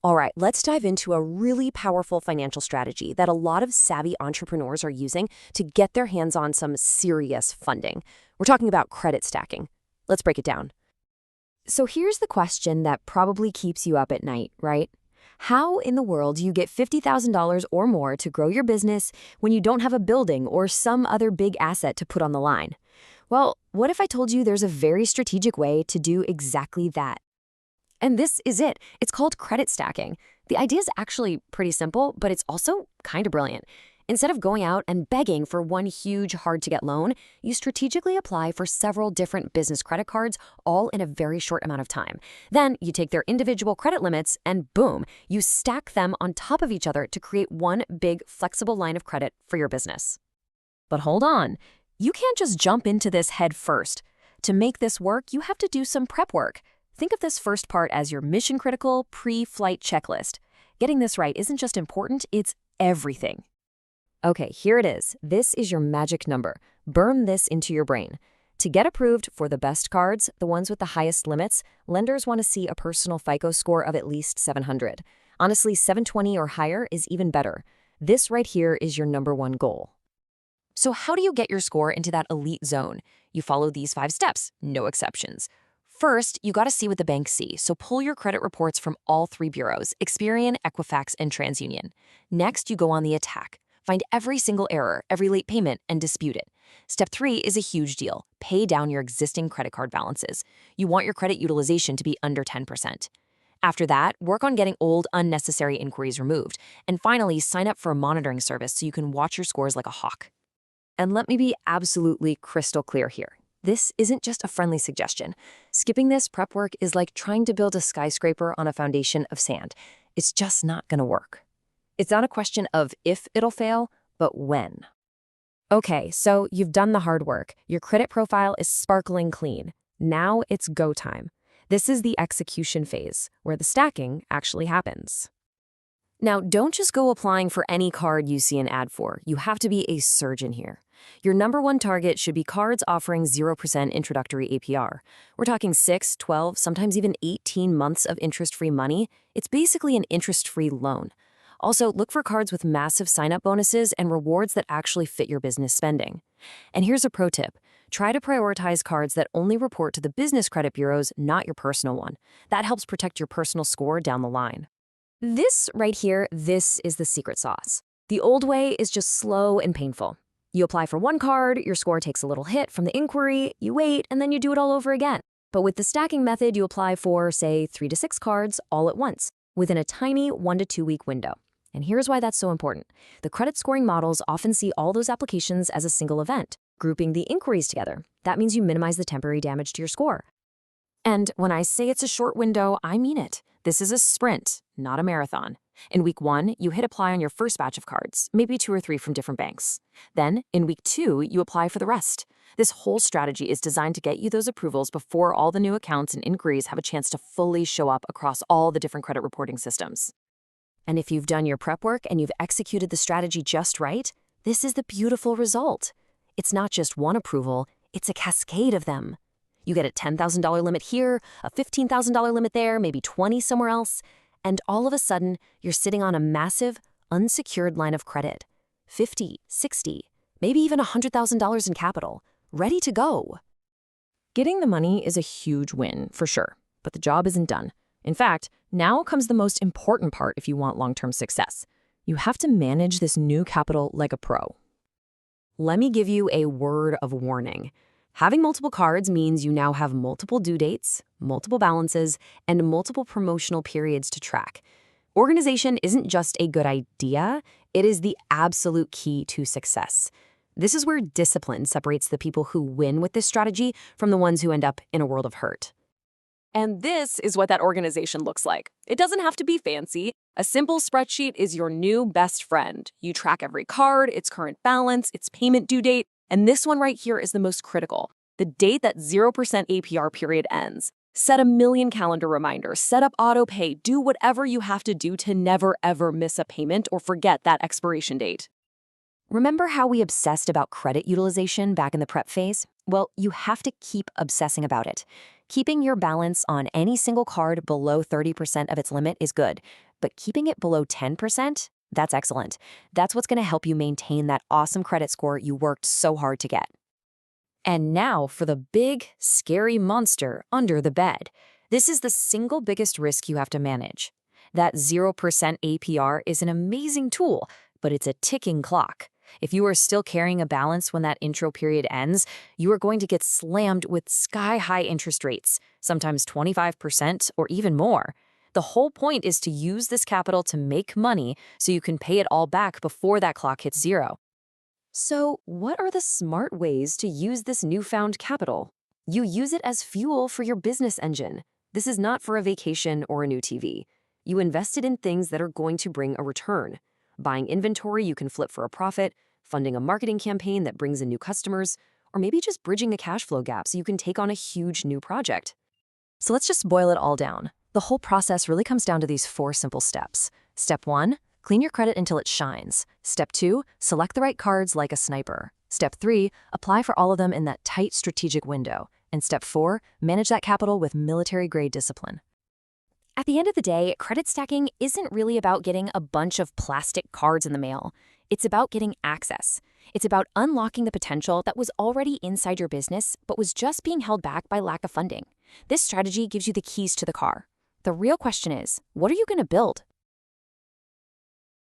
All right, let's dive into a really powerful financial strategy that a lot of savvy entrepreneurs are using to get their hands on some serious funding. We're talking about credit stacking. Let's break it down. So here's the question that probably keeps you up at night, right? How in the world do you get $50,000 or more to grow your business when you don't have a building or some other big asset to put on the line? Well, what if I told you there's a very strategic way to do exactly that? And this is it. It's called credit stacking. The idea is actually pretty simple, but it's also kind of brilliant. Instead of going out and begging for one huge, hard-to-get loan, you strategically apply for several different business credit cards, all in a very short amount of time. Then you take their individual credit limits and boom, you stack them on top of each other to create one big, flexible line of credit for your business. But hold on. You can't just jump into this head first. To make this work, you have to do some prep work. Think of this first part as your mission-critical pre-flight checklist. Getting this right isn't just important, it's everything. Okay, here it is. This is your magic number. Burn this into your brain. To get approved for the best cards, the ones with the highest limits, lenders want to see a personal FICO score of at least 700. Honestly, 720 or higher is even better. This right here is your number one goal. So how do you get your score into that elite zone? You follow these 5 steps, no exceptions. First, you got to see what the banks see, so pull your credit reports from all 3 bureaus, Experian, Equifax, and TransUnion. Next, you go on the attack. Find every single error, every late payment, and dispute it. Step 3 is a huge deal. Pay down your existing credit card balances. You want your credit utilization to be under 10%. After that, work on getting old, unnecessary inquiries removed. And finally, sign up for a monitoring service so you can watch your scores like a hawk. And let me be absolutely crystal clear here. This isn't just a friendly suggestion. Skipping this prep work is like trying to build a skyscraper on a foundation of sand. It's just not going to work. It's not a question of if it'll fail, but when. Okay, so you've done the hard work. Your credit profile is sparkling clean. Now it's go time. This is the execution phase, where the stacking actually happens. Now, don't just go applying for any card you see an ad for. You have to be a surgeon here. Your number one target should be cards offering 0% introductory APR. We're talking 6, 12, sometimes even 18 months of interest-free money. It's basically an interest-free loan. Also, look for cards with massive sign-up bonuses and rewards that actually fit your business spending. And here's a pro tip. Try to prioritize cards that only report to the business credit bureaus, not your personal one. That helps protect your personal score down the line. This right here, this is the secret sauce. The old way is just slow and painful. You apply for one card, your score takes a little hit from the inquiry, you wait, and then you do it all over again. But with the stacking method, you apply for, say, 3 to 6 cards all at once, within a tiny 1 to 2 week window. And here's why that's so important. The credit scoring models often see all those applications as a single event, grouping the inquiries together. That means you minimize the temporary damage to your score. And when I say it's a short window, I mean it. This is a sprint, not a marathon. In week 1, you hit apply on your first batch of cards, maybe 2 or 3 from different banks. Then, in week 2, you apply for the rest. This whole strategy is designed to get you those approvals before all the new accounts and inquiries have a chance to fully show up across all the different credit reporting systems. And if you've done your prep work and you've executed the strategy just right, this is the beautiful result. It's not just one approval, it's a cascade of them. You get a $10,000 limit here, a $15,000 limit there, maybe 20 somewhere else, and all of a sudden, you're sitting on a massive, unsecured line of credit. 50, 60, maybe even $100,000 in capital, ready to go. Getting the money is a huge win, for sure, but the job isn't done. In fact, now comes the most important part if you want long-term success. You have to manage this new capital like a pro. Let me give you a word of warning. Having multiple cards means you now have multiple due dates, multiple balances, and multiple promotional periods to track. Organization isn't just a good idea, it is the absolute key to success. This is where discipline separates the people who win with this strategy from the ones who end up in a world of hurt. And this is what that organization looks like. It doesn't have to be fancy. A simple spreadsheet is your new best friend. You track every card, its current balance, its payment due date, and this one right here is the most critical. The date that 0% APR period ends. Set a million calendar reminders, set up auto pay, do whatever you have to do to never ever miss a payment or forget that expiration date. Remember how we obsessed about credit utilization back in the prep phase? Well, you have to keep obsessing about it. Keeping your balance on any single card below 30% of its limit is good, but keeping it below 10%, that's excellent. That's what's going to help you maintain that awesome credit score you worked so hard to get. And now for the big, scary monster under the bed. This is the single biggest risk you have to manage. That 0% APR is an amazing tool, but it's a ticking clock. If you are still carrying a balance when that intro period ends, you are going to get slammed with sky-high interest rates, sometimes 25% or even more. The whole point is to use this capital to make money so you can pay it all back before that clock hits zero. So, what are the smart ways to use this newfound capital? You use it as fuel for your business engine. This is not for a vacation or a new TV. You invest it in things that are going to bring a return. Buying inventory you can flip for a profit, funding a marketing campaign that brings in new customers, or maybe just bridging a cash flow gap so you can take on a huge new project. So let's just boil it all down. The whole process really comes down to these 4 simple steps. Step 1, clean your credit until it shines. Step 2, select the right cards like a sniper. Step 3, apply for all of them in that tight strategic window. And Step 4, manage that capital with military-grade discipline. At the end of the day, credit stacking isn't really about getting a bunch of plastic cards in the mail. It's about getting access. It's about unlocking the potential that was already inside your business but was just being held back by lack of funding. This strategy gives you the keys to the car. The real question is, what are you going to build?